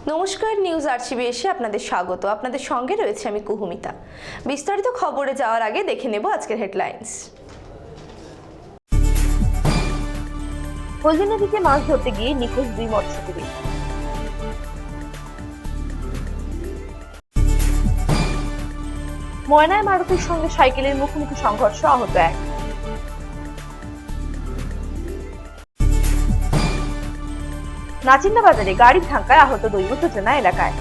নমস্কার, নিউজ আরসিবিএসে আপনাদের স্বাগত। আপনাদের সঙ্গে রয়েছে আমি কুহুমিতা। বিস্তারিত খবরে যাওয়ার আগে দেখে নেব আজকের হেডলাইন্স। হলদি নদীতে মাছ ধরতে গিয়ে নিখোঁজ 2 মৎস্যজীবী। ময়নায় মারুতির সঙ্গে সাইকেলের মুখোমুখি সংঘর্ষ, আহত 1। নাচিন্দা বাজারে গাড়ির ধাক্কায় আহত 2, উত্তেজনা এলাকায়।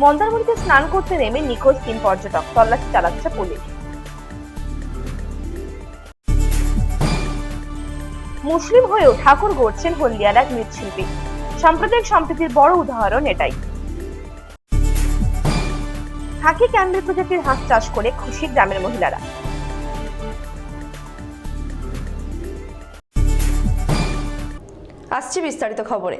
মন্দারমণিতে স্নান করতে নেমে নিখোঁজ 3 পর্যটক, তল্লাশি চালাচ্ছে পুলিশ। মুসলিম হয়েও ঠাকুর গড়ছেন হলদিয়ার এক মৃৎশিল্পী। সাম্প্রদায়িক সম্প্রীতির বড় উদাহরণ এটাই। খাকি ক্যাম্বেল প্রজাতির হাঁস চাষ করে খুশি গ্রামের মহিলারা। আসছে বিস্তারিত খবরে।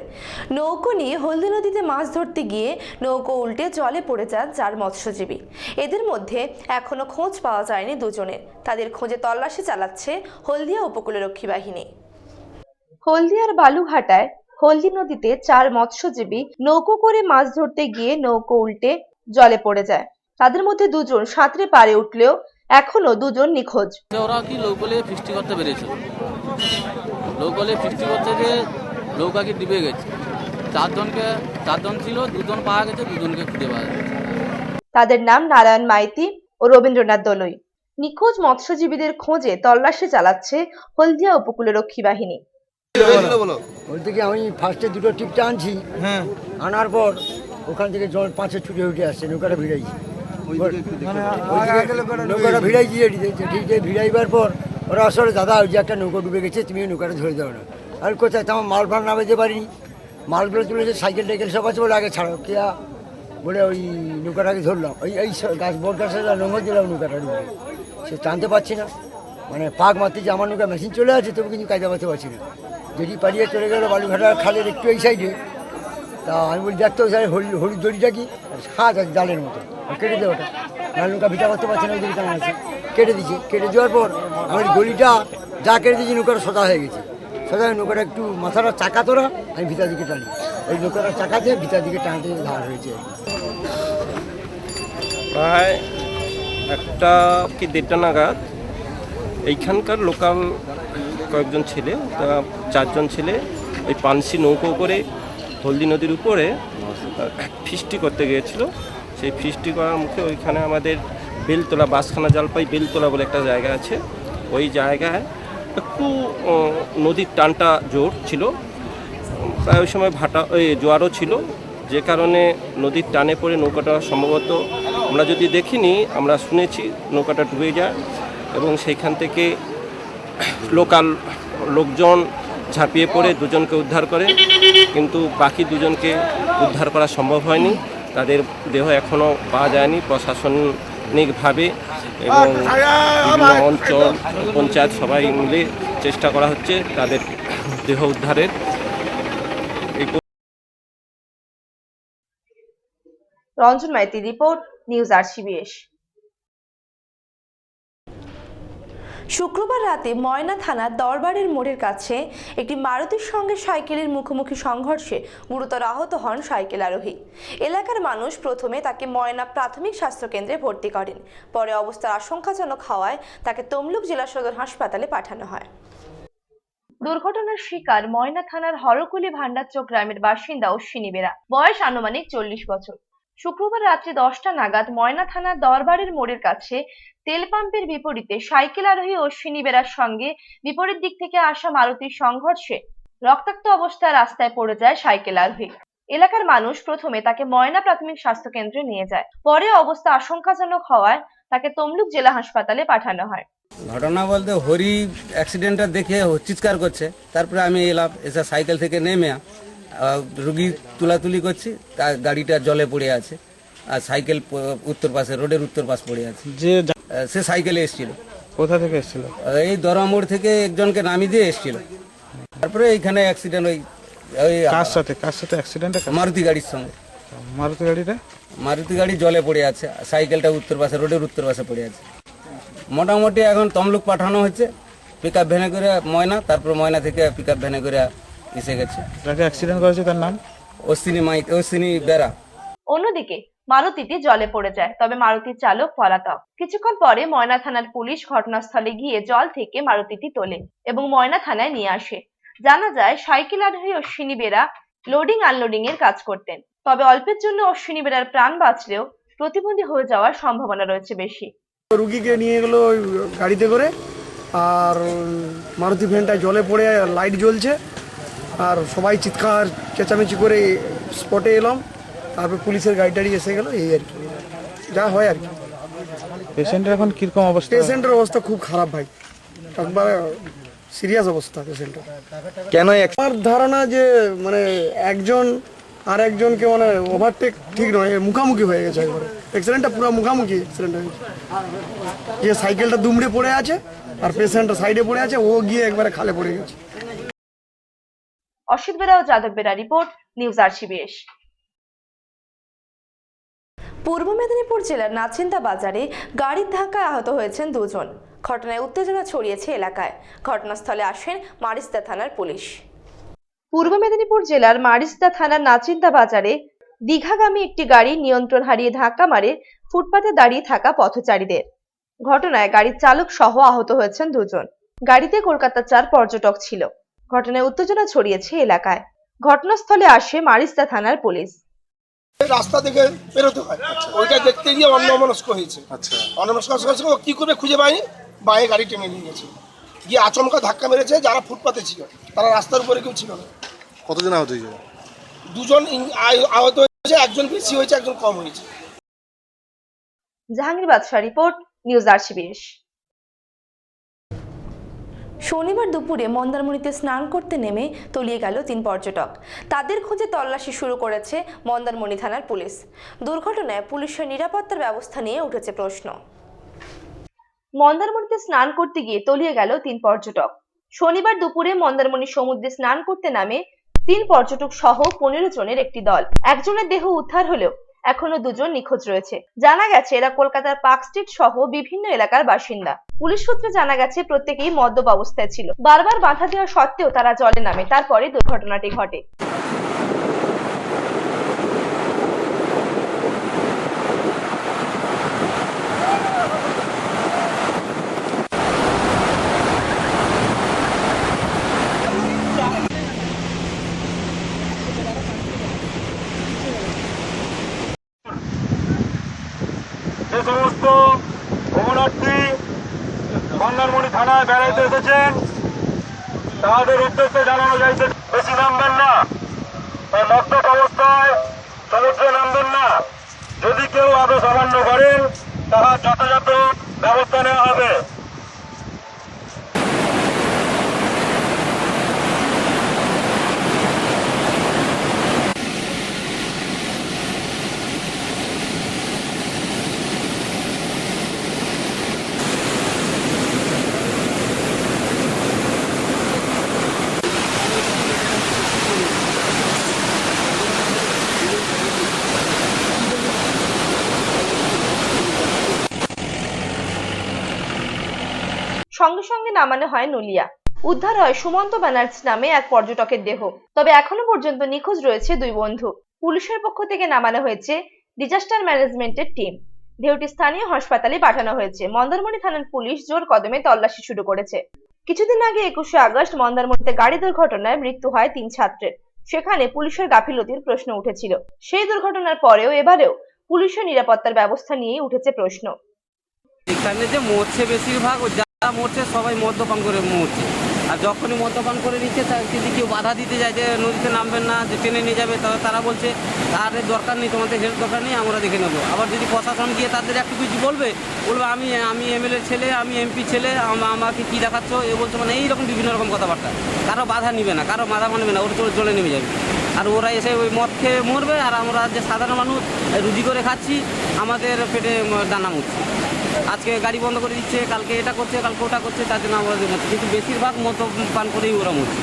নৌকো নিয়ে হলদি নদীতে মাছ ধরতে গিয়ে নৌকো উল্টে জলে পড়ে যান 4 মৎস্যজীবী। এদের মধ্যে এখনো খোঁজ পাওয়া যায়নি দুজনের। তাদের খোঁজে তল্লাশি চালাচ্ছে হলদিয়া উপকূলরক্ষী বাহিনী। হলদিয়ার বালুঘাটায় হলদি নদীতে 4 মৎস্যজীবী নৌকো করে মাছ ধরতে গিয়ে নৌকো উল্টে জলে পড়ে যায়। তাদের মধ্যে 2 জন সাঁতরে পারে উঠলেও এখনো 2 জন নিখোঁজ। ওরা কি নৌকোলে ফিস্টি করতে পেরেছিল, নৌকোলে ফিস্টি করতে গিয়ে নৌকা কি ডুবে গেছে। 4 জন ছিল, 2 জন পাওয়া গেছে, 2 জনকে খুঁজে পাওয়া গেছে। তাদের নাম নারায়ণ মাইতি ও রবীন্দ্রনাথ দলুই। নিখোঁজ মৎস্যজীবীদের খোঁজে তল্লাশি চালাচ্ছে হলদিয়া উপকূলরক্ষী বাহিনী। বলতে কি আমি ফার্স্টে 2টো টিপটা আনছি, আনার পর ওখান থেকে জল 5-এ ছুটে উঠে আসছে, নৌকাটা ভিড়াইছি, নৌকাটা ভিড়াইছি ঠিক ভিড়াইবার পর ওরা আসলে দাদা ওই যে একটা নৌকো ডুবে গেছে, তুমি নৌকাটা ধরে দাও না। আর কোথায় তো আমার মাল ফাল নামাইতে পারিনি, মালগুলো তুলেছে, সাইকেল টাইকেল সব আছে, বলে আগে ছাড়ো কেয়া বলে ওই নৌকাটাকে ধরলাম, এই গাছ বট গাছে নোংর দিলাম, নৌকাটা ডুবে সে টানতে পারছি না, মানে পাক মারতে যে আমার নৌকা মেশিন চলে আছে, তবু কিন্তু কাজে মারতে পারছি না। যেটি পালিয়ে চলে গেল বালুঘাটার খালের একটু এই সাইডে, তা আমি বলি দেখতো হলুদ দড়িটা কি হাত আছে জালের মতো, কেটে দেয় ওটা, না নৌকা ভিটা করতে পারছে না, ওই দিকে টানা আছে, কেটে দিচ্ছে। কেটে দেওয়ার পর আমি গলিটা যা কেটে দিয়েছি, নৌকাটা সোজা হয়ে গেছে। সোজা নৌকাটা একটু মাথাটা চাকা তোরা, আমি ভিতর দিকে টানি, ওই নৌকাটার চাকাতে ভিতর দিকে টানতে ধার হয়েছে। প্রায় 1টা কি 1:30 নাগাদ এইখানকার লোকাল কয়েকজন ছেলে, 4 জন ছেলে ওই পানসি নৌকো করে হলদি নদীর উপরে ফিস্টি করতে গিয়েছিল। সেই ফিস্টি করার মুখে ওইখানে আমাদের বেলতলা, বাসখানা জালপাই বেলতলা বলে একটা জায়গা আছে, ওই জায়গায় একটু নদীর টানটা জোর ছিল, প্রায় ওই সময় ওই জোয়ারও ছিল, যে কারণে নদীর টানে পড়ে নৌকাটা সম্ভবত, আমরা যদি দেখিনি, আমরা শুনেছি নৌকাটা ডুবে যায়, এবং সেইখান থেকে লোকাল লোকজন ঝাঁপিয়ে পড়ে 2 জনকে উদ্ধার করে, কিন্তু বাকি 2 জনকে উদ্ধার করা সম্ভব হয়নি। তাদের দেহ এখনও পাওয়া যায়নি। প্রশাসনিকভাবে এবং বিভিন্ন অঞ্চল, পঞ্চায়েত সবাই মিলে চেষ্টা করা হচ্ছে তাদের দেহ উদ্ধারের। Ranjan Maiti report, news RCBS. শুক্রবার রাতে ময়না থানার দরবারের মোড়ের কাছে একটি মারুতির সঙ্গে সাইকেলের মুখোমুখি সংঘর্ষে গুরুতর আহত হন সাইকেল আরোহী। এলাকার মানুষ প্রথমে তাকে ময়না প্রাথমিক স্বাস্থ্য কেন্দ্রে ভর্তি করেন, পরে অবস্থার আশঙ্কাজনক হওয়ায় তাকে তমলুক জেলা সদর হাসপাতালে পাঠানো হয়। দুর্ঘটনার শিকার ময়না থানার হরকুলি ভান্ডারচক গ্রামের বাসিন্দা অশ্বিনী বেরা, বয়স আনুমানিক 40 বছর। শুক্রবার রাত্রি 10টা নাগাদ ময়না থানার দরবারের মোড়ের কাছে তেল পাম্পের বিপরীতে সাইকেল আরোহী অশ্বিনী বেরার সঙ্গে বিপরীত দিক থেকে আসা মারুতির সংঘর্ষে রক্তাক্ত অবস্থায় রাস্তায় পড়ে যায় সাইকেল আরোহী। এলাকার মানুষ প্রথমে তাকে ময়না প্রাথমিক স্বাস্থ্য কেন্দ্রে নিয়ে যায়, পরে অবস্থা আশঙ্কাজনক হওয়ায় তাকে তমলুক জেলা হাসপাতালে পাঠানো হয়। ঘটনা বলতে হরি অ্যাক্সিডেন্টটা দেখে চিৎকার করছে, তারপরে আমি এলাম, এসে সাইকেল থেকে নেমে রুগী তুলাতুলি করছি, তার গাড়িটা জলে পড়ে আছে, আর সাইকেল উত্তর পাশে, রোডের উত্তর পাশ পড়ে আছে। সে সাইকেলে এসেছিল। কোথা থেকে এসেছিল? এই দরামোড় থেকে একজনকে নামিয়ে দিয়ে এসেছিল। তারপরে এইখানে অ্যাক্সিডেন্ট, ওই কার সাথে অ্যাক্সিডেন্ট? মারুতি গাড়ির সঙ্গে। মারুতি গাড়ি জলে পড়ে আছে, সাইকেলটা উত্তর পাশে, রোডের উত্তর পাশে পড়ে আছে। মোটামুটি এখন তমলুক পাঠানো হচ্ছে, পিক আপ ভ্যানে করে ময়না, তারপর ময়না থেকে পিক আপ ভ্যানে করে এসে গেছে। যাকে অ্যাক্সিডেন্ট করেছে তার নাম? অশ্বিনী বেরা। অন্যদিকে মারুতিটি জলে পড়ে যায়, তবে মারুতির চালক পলাতক। কিছুক্ষণ পরে ময়না থানার পুলিশ ঘটনাস্থলে গিয়ে জল থেকে মারুতিটি তোলে এবং ময়না থানায় নিয়ে আসে। জানা যায় সাইকেল আরোহী অশ্বিনী বেরা লোডিং আনলোডিং এর কাজ করতেন, তবে অল্পের জন্য অশ্বিনী বেরার প্রাণ বাঁচলেও প্রতিবন্ধী হয়ে যাওয়ার সম্ভাবনা রয়েছে বেশি। রুগীকে নিয়ে গেলো ওই গাড়িতে করে, আর মারুতি ভ্যানটা জলে পড়ে লাইট জ্বলছে, আর সবাই চিৎকার চেঁচামেচি করে স্পটে এলাম, তারপর পুলিশের গাড়ি টাড়ি এসে গেল, এই আর কি যা হয় আর কি। পেশেন্টের এখন কিরকম অবস্থা? পেশেন্টের অবস্থা খুব খারাপ ভাই, একবারে সিরিয়াস অবস্থা পেশেন্টের। কেন? আমার ধারণা যে মানে একজন আর একজনকে মানে ওভারটেক ঠিক নয়, মুখামুখি হয়ে গেছে একবারে। অ্যাক্সিডেন্টটা পুরো মুখামুখি অ্যাক্সিডেন্ট হয়ে গেছে। যে সাইকেলটা দুমড়ে পড়ে আছে আর পেশেন্টটা সাইডে পড়ে আছে, ও গিয়ে একবারে খালে পড়ে গেছে। অসিত বেরা ও Yadav Bera report, news RCBS. Purba Medinipur জেলার নাচিন্দা বাজারে গাড়ির ধাক্কায় আহত হয়েছেন দুজন। ঘটনায় উত্তেজনা ছড়িয়েছে এলাকায়। ঘটনাস্থলে আসেন মারিস্তা থানার পুলিশ। পূর্ব মেদিনীপুর জেলার মারিস্তা থানার নাচিন্দা বাজারে দীঘাগামী একটি গাড়ি নিয়ন্ত্রণ হারিয়ে ধাক্কা মারে ফুটপাতে দাঁড়িয়ে থাকা পথচারীদের। ঘটনায় গাড়ির চালক সহ আহত হয়েছেন দুজন। গাড়িতে কলকাতার 4 পর্যটক ছিল। ঘটনায় উত্তেজনা ছড়িয়েছে এলাকায়। ঘটনাস্থলে আসে মারিস্তা থানার পুলিশ। রাস্তা থেকে বেরোতে হয়, ওইটা দেখতে গিয়ে অন্যমনস্ক হয়েছে। অন্যমনস্ক কি করে খুঁজে পায়নি, বাইরে গাড়ি টেনে নিয়ে গেছে, গিয়ে আচমকা ধাক্কা মেরেছে। যারা ফুটপাতে ছিল তারা রাস্তার উপরে কেউ ছিল না। কতজন আহত হয়েছে? 2 জন আহত হয়েছে, একজন বেশি হয়েছে, একজন কম হয়েছে। জাহাঙ্গীর বাদশাহ রিপোর্ট, নিউজ আরসিবিএস। শনিবার দুপুরে মন্দারমণিতে স্নান করতে নেমে তলিয়ে গেল 3 পর্যটক। তাদের খোঁজে তল্লাশি শুরু করেছে মন্দারমণি থানার পুলিশ। দুর্ঘটনায় পুলিশের নিরাপত্তার ব্যবস্থা নিয়ে উঠেছে প্রশ্ন। মন্দারমণিতে স্নান করতে গিয়ে তলিয়ে গেল 3 পর্যটক। শনিবার দুপুরে মন্দারমণি সমুদ্রে স্নান করতে নামে 3 পর্যটক সহ 15 জনের একটি দল। একজনের দেহ উদ্ধার হলেও এখনো 2 জন নিখোঁজ রয়েছে। জানা গেছে এরা কলকাতার পার্ক স্ট্রিট সহ বিভিন্ন এলাকার বাসিন্দা। পুলিশ সূত্রে জানা গেছে প্রত্যেকেই মদ্যপ অবস্থায় ছিল। বারবার বাধা দেওয়া সত্ত্বেও তারা জলে নামে, তারপরে দুর্ঘটনাটি ঘটে। যে সমস্ত ভ্রমণার্থী মন্দারমণি থানায় বেড়াইতে এসেছেন তাদের উদ্দেশ্যে জানানো যাইতে, বেশি নামবেন না, মদ্যপ অবস্থায় সমুদ্রে নামবেন না। যদি কেউ আদেশ অমান্য করেন তাহার যথাযথ ব্যবস্থা নেওয়া হবে। সঙ্গে সঙ্গে নামানো হয় নলিয়া। উদ্ধার হয় সুমন্ত ব্যানার্জি নামে এক পর্যটকের দেহ। তবে এখনো পর্যন্ত নিখোঁজ রয়েছে 2 বন্ধু। পুলিশের পক্ষ থেকে নামানো হয়েছে ডিজাস্টার ম্যানেজমেন্টের টিম। দেহটি স্থানীয় হাসপাতালে পাঠানো হয়েছে। মন্দারমণি থানার পুলিশ জোর কদমে তল্লাশি শুরু করেছে। কিছুদিন আগে 21শে আগস্ট মন্দারমণিতে গাড়ি দুর্ঘটনায় মৃত্যু হয় 3 ছাত্রের। সেখানে পুলিশের গাফিলতির প্রশ্ন উঠেছিল। সেই দুর্ঘটনার পরেও এবারেও পুলিশের নিরাপত্তার ব্যবস্থা নিয়ে উঠেছে প্রশ্ন। এখানে যে মরছে বেশিরভাগ যারা মরছে সবাই মদ্যপান করে মরছে। আর যখনই মদ্যপান করে নিচ্ছে যদি কেউ বাধা দিতে যায় যে নদীতে নামবেন না, যে টেনে নিয়ে যাবে, তারা বলছে তাদের দরকার নেই, তোমাদের হেল্প দরকার নেই, আমরা দেখে নেবো। আবার যদি প্রশাসন গিয়ে তাদের একটু কিছু বলবে আমি এমএলএ ছেলে, আমি এমপি ছেলে, আমাকে কি দেখাচ্ছ, এ বলছে, মানে এইরকম বিভিন্ন রকম কথাবার্তা। কারো বাধা নিবে না, কারো বাধা মানবে না, ওর তো জলে নেমে যাবে। আর ওরা এসে ওই মদ খেয়ে মরবে, আর আমরা যে সাধারণ মানুষ রুজি করে খাচ্ছি, আমাদের পেটে দানা মুচ্ছে। আজকে গাড়ি বন্ধ করে দিচ্ছে, কালকে এটা করছে, কালকে ওটা করছে, তার জন্য আমরা মরছি। কিন্তু বেশিরভাগ মদ্যপান করেই ওরা মরছে।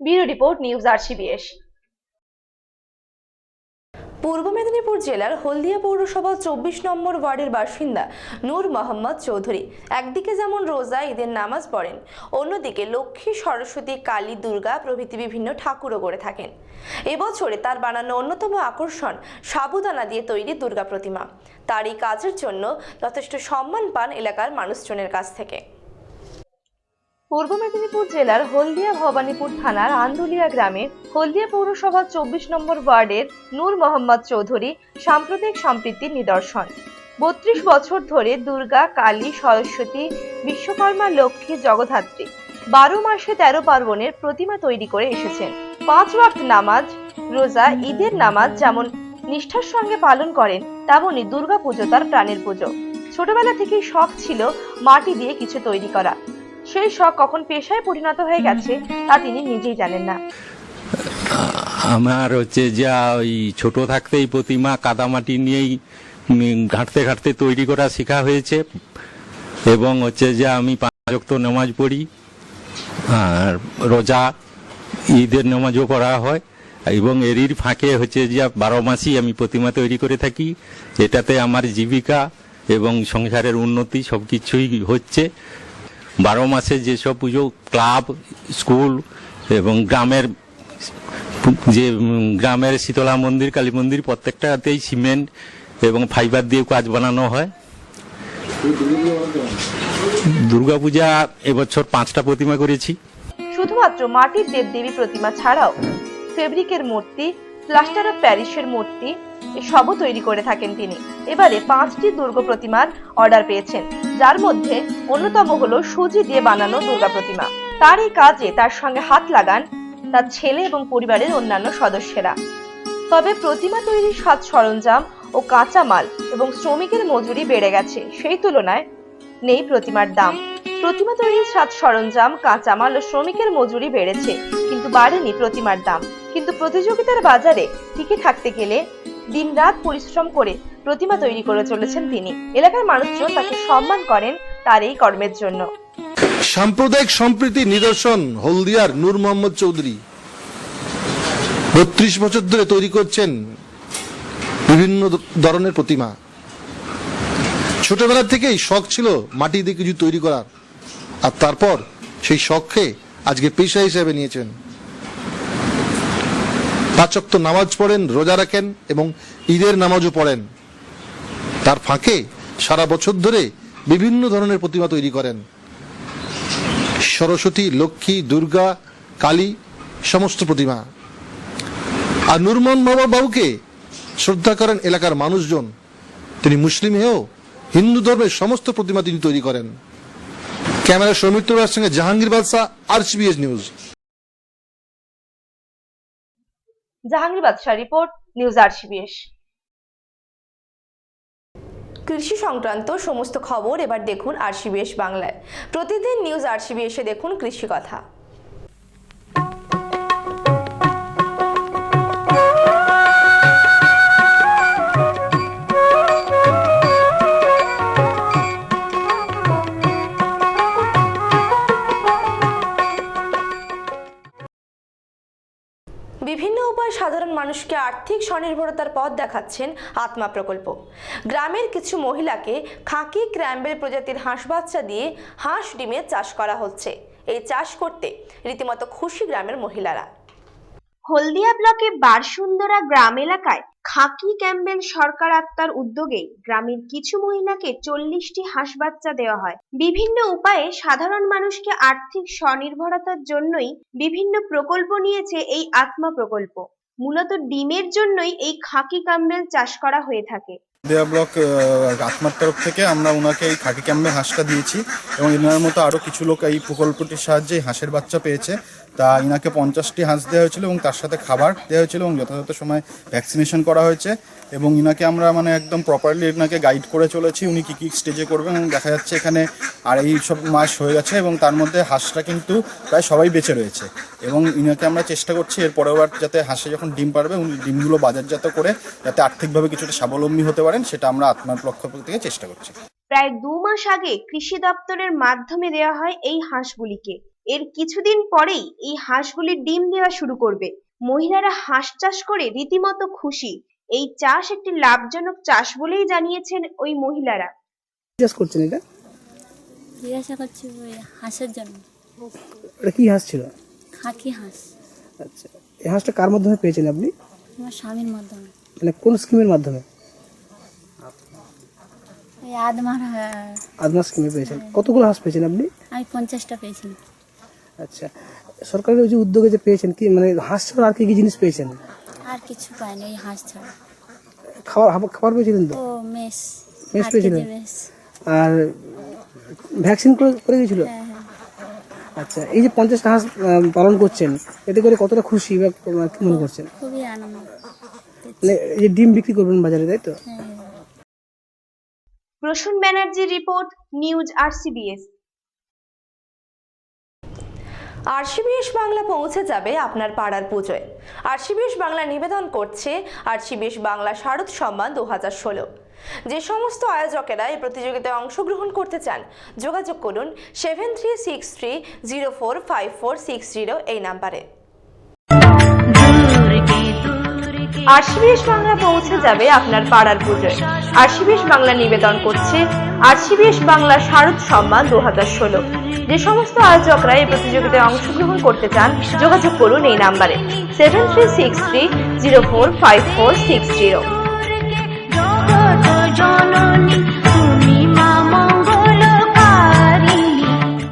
Bureau report, news RCBS. Purba Medinipur জেলার হলদিয়া পৌরসভা 24 নম্বর ওয়ার্ডের বাসিন্দা নূর মোহাম্মদ চৌধুরী একদিকে যেমন রোজা ঈদের নামাজ পড়েন, অন্যদিকে লক্ষ্মী, সরস্বতী, কালী, দুর্গা প্রভৃতি বিভিন্ন ঠাকুরও গড়ে থাকেন। এবছরে তার বানানো অন্যতম আকর্ষণ সাবুদানা দিয়ে তৈরি দুর্গা প্রতিমা। তার এই কাজের জন্য যথেষ্ট সম্মান পান এলাকার মানুষজনের কাছ থেকে। পূর্ব মেদিনীপুর জেলার হলদিয়া ভবানীপুর থানার আন্দুলিয়া গ্রামের হলদিয়া পৌরসভা 24 নম্বর ওয়ার্ডের নূর মোহাম্মদ চৌধুরী সাম্প্রদায়িক সম্প্রীতির নিদর্শন। 32 বছর ধরে দুর্গা, কালী, সরস্বতী, বিশ্বকর্মা, লক্ষ্মী, জগদ্ধাত্রী 12 মাসে 13 পার্বণের প্রতিমা তৈরি করে এসেছেন। 5 ওয়াক্ত নামাজ, রোজা, ঈদের নামাজ যেমন নিষ্ঠার সঙ্গে পালন করেন, তেমনি দুর্গা পুজো তার প্রাণের পুজো। ছোটবেলা থেকেই শখ ছিল মাটি দিয়ে কিছু তৈরি করা। সেই শখ কখন পেশায় পরিণত হয়ে গেছে তা তিনি নিজেই জানেন না। আমার হচ্ছে যা ওই ছোট থাকতেই প্রতিমা কাদামাটি নিয়েই ঘাঁটতে ঘাঁটতে তৈরি করা শেখা হয়েছে এবং হচ্ছে যে আমি 5 ওয়াক্ত নামাজ পড়ি আর রোজা ঈদের নামাজও পড়া হয় এবং এরই ফাঁকে হচ্ছে যে 12 মাসই আমি প্রতিমা তৈরি করে থাকি। এটাতে আমার জীবিকা এবং সংসারের উন্নতি সবকিছুই হচ্ছে। 12 মাসে যেসব পুজো ক্লাব, স্কুল এবং গ্রামের শীতলা মন্দির, কালী মন্দির প্রত্যেকটাতেই সিমেন্ট এবং ফাইবার দিয়ে কাজ বানানো হয়। দুর্গাপূজা এবছর 5টা প্রতিমা করেছি। শুধুমাত্র মাটির দেবদেবী প্রতিমা ছাড়াও ফেব্রিকের মূর্তি, প্লাস্টার অফ প্যারিসের মূর্তি এসবও তৈরি করে থাকেন তিনি। এবারে 5টি দুর্গা প্রতিমার অর্ডার পেয়েছেন, যার মধ্যে অন্যতম হলো সুজি দিয়ে বানানো দুর্গা প্রতিমা। তার এই কাজে তার সঙ্গে হাত লাগান তার ছেলে এবং পরিবারের অন্যান্য সদস্যরা। তবে প্রতিমা তৈরির সাজ সরঞ্জাম ও কাঁচামাল এবং শ্রমিকের মজুরি বেড়ে গেছে, সেই তুলনায় নেই প্রতিমার দাম। প্রতিমা তৈরির সাজ সরঞ্জাম, কাঁচামাল ও শ্রমিকের মজুরি বেড়েছে, কিন্তু বাড়েনি প্রতিমার দাম। কিন্তু প্রতিযোগিতার বাজারে টিকে থাকতে গেলে দিনরাত পরিশ্রম করে প্রতিমা তৈরি করে চলেছেন তিনি। এলাকার মানুষজন তাকে সম্মান করেন তার এই কর্মের জন্য। সাম্প্রদায়িক সম্প্রীতির নিদর্শন হলদিয়ার নূর মোহাম্মদ চৌধুরী 32 বছর ধরে তৈরি করছেন বিভিন্ন ধরনের প্রতিমা। ছোটবেলা থেকেই শখ ছিল মাটি দিয়ে কিছু তৈরি করার, আর তারপর সেই শখকে আজকে পেশা হিসেবে নিয়েছেন। 5 ওয়াক্ত নামাজ পড়েন, রোজা রাখেন এবং ঈদের নামাজও পড়েন। তার ফাঁকে সারা বছর ধরে বিভিন্ন ধরনের প্রতিমা তৈরি করেন। সরস্বতী, লক্ষ্মী, দুর্গা, কালী সমস্ত প্রতিমা। আর নূর মোহাম্মদ বাবুকে শ্রদ্ধা করেন এলাকার মানুষজন। তিনি মুসলিম হয়েও হিন্দু ধর্মের সমস্ত প্রতিমা তিনি তৈরি করেন। ক্যামেরা সৌমিত্রের সঙ্গে জাহাঙ্গীর বাদশা, RCBS নিউজ। জাহাঙ্গীর বাদশা রিপোর্ট, নিউজ RCBS। কৃষি সংক্রান্ত সমস্ত খবর এবার দেখুন RCBS বাংলায়। প্রতিদিন নিউজ RCBS এ দেখুন কৃষি কথা। বিভিন্ন উপায়ে সাধারণ মানুষকে আর্থিক স্বনির্ভরতার পথ দেখাচ্ছেন আত্মা প্রকল্প। গ্রামের কিছু মহিলাকে খাকি ক্র্যাম্বেল প্রজাতির হাঁস বাচ্চা দিয়ে হাঁস ডিমের চাষ করা হচ্ছে। এই চাষ করতে রীতিমতো খুশি গ্রামের মহিলারা। হলদিয়া ব্লকে বারসুন্দরা গ্রাম এলাকায় খাকি ক্যাম্বেল সরকার আত্মার উদ্যোগে গ্রামের কিছু মহিলাকে 40টি হাঁস বাচ্চা দেওয়া হয়। বিভিন্ন উপায়ে সাধারণ মানুষকে আর্থিক স্বনির্ভরতার জন্যই বিভিন্ন প্রকল্প নিয়েছে এই আত্মা প্রকল্প। মূলত ডিমের জন্যই এই খাকি ক্যাম্বেল চাষ করা হয়ে থাকে। হলদিয়া ব্লক আত্মার তরফ থেকে আমরা ওনাকে এই খাকি ক্যাম্বেল হাঁসটা দিয়েছি এবং এনার মতো আরও কিছু লোক এই প্রকল্পটির সাহায্যে হাঁসের বাচ্চা পেয়েছে। তা ইনাকে 50টি হাঁস দেওয়া হয়েছিল এবং তার সাথে খাবার দেওয়া হয়েছিল এবং যথাযথ সময় ভ্যাকসিনেশন করা হয়েছে এবং ইনাকে আমরা একদম প্রপারলি ইনাকে গাইড করে চলেছি উনি কী কী স্টেজে করবেন। এবং দেখা যাচ্ছে এখানে আর এই সব মাস হয়ে গেছে এবং তার মধ্যে হাঁসটা কিন্তু প্রায় সবাই বেঁচে রয়েছে এবং ইনাকে আমরা চেষ্টা করছি এর পরের বার যাতে হাঁসে যখন ডিম পারবে উনি ডিমগুলো বাজারজাত করে যাতে আর্থিকভাবে কিছুটা স্বাবলম্বী হতে পারেন, সেটা আমরা আত্মার পক্ষ থেকে চেষ্টা করছি। প্রায় 2 মাস আগে কৃষি দপ্তরের মাধ্যমে দেওয়া হয় এই হাঁসগুলিকে। এর কিছুদিন পরেই এই হাঁসগুলি ডিম দেওয়া শুরু করবে। মহিলারা হাঁস চাষ করে রীতিমতো খুশি। এই চাষ একটি লাভজনক চাষ বলেই জানিয়েছেন ওই মহিলারা। চাষ করছেন এটা? জিজ্ঞাসা করছি ওই হাঁসের জন্য। এটা কি হাঁস ছিল? খাকি হাঁস। আচ্ছা, এই হাঁসটা কার মাধ্যমে পেয়েছেন আপনি? আমার স্বামীর মাধ্যমে। মানে কোন স্কিমের মাধ্যমে? এই আদমার আদমা স্কিমে পেয়েছেন। কতগুলো হাঁস পেয়েছেন আপনি? আমি 50টা পেয়েছি। আচ্ছা, সরকারের ওই যে উদ্যোগে যে পেয়েছেন, কি মানে হাঁস ছাড়া আর কি কি জিনিস পেয়েছেন? আর কিছু পাইনি, ওই হাঁস ছাড়া। খাবার পেয়েছিলেন তো? ও মেস পেয়েছিলেন? মেস। আর ভ্যাকসিন করে গেছিল? হ্যাঁ হ্যাঁ। আচ্ছা, এই যে 50টা হাঁস পালন করছেন, এতে করে কতটা খুশি বা কি মনে করছেন? খুবই আনন্দ। মানে এই যে ডিম বিক্রি করবেন বাজারে, তাই তো? হ্যাঁ হ্যাঁ। Prasun Banerjee report, news RCBS। RCBS Bangla পৌঁছে যাবে আপনার পাড়ার পুজোয়। RCBS বাংলা নিবেদন করছে RCBS বাংলা শারদ সম্মান 2016। যে সমস্ত আয়োজকেরা এই প্রতিযোগিতায় অংশগ্রহণ করতে চান যোগাযোগ করুন 7363045460 এই নাম্বারে। RCBS বাংলা পৌঁছে যাবে আপনার পাড়ার পুজোয়। RCBS বাংলা নিবেদন করছে RCBS বাংলা শারদ সম্মান 2016। যে সমস্ত আয়োজকরা এই প্রতিযোগিতায় অংশগ্রহণ করতে চান যোগাযোগ করুন এই নাম্বারে 7363045460।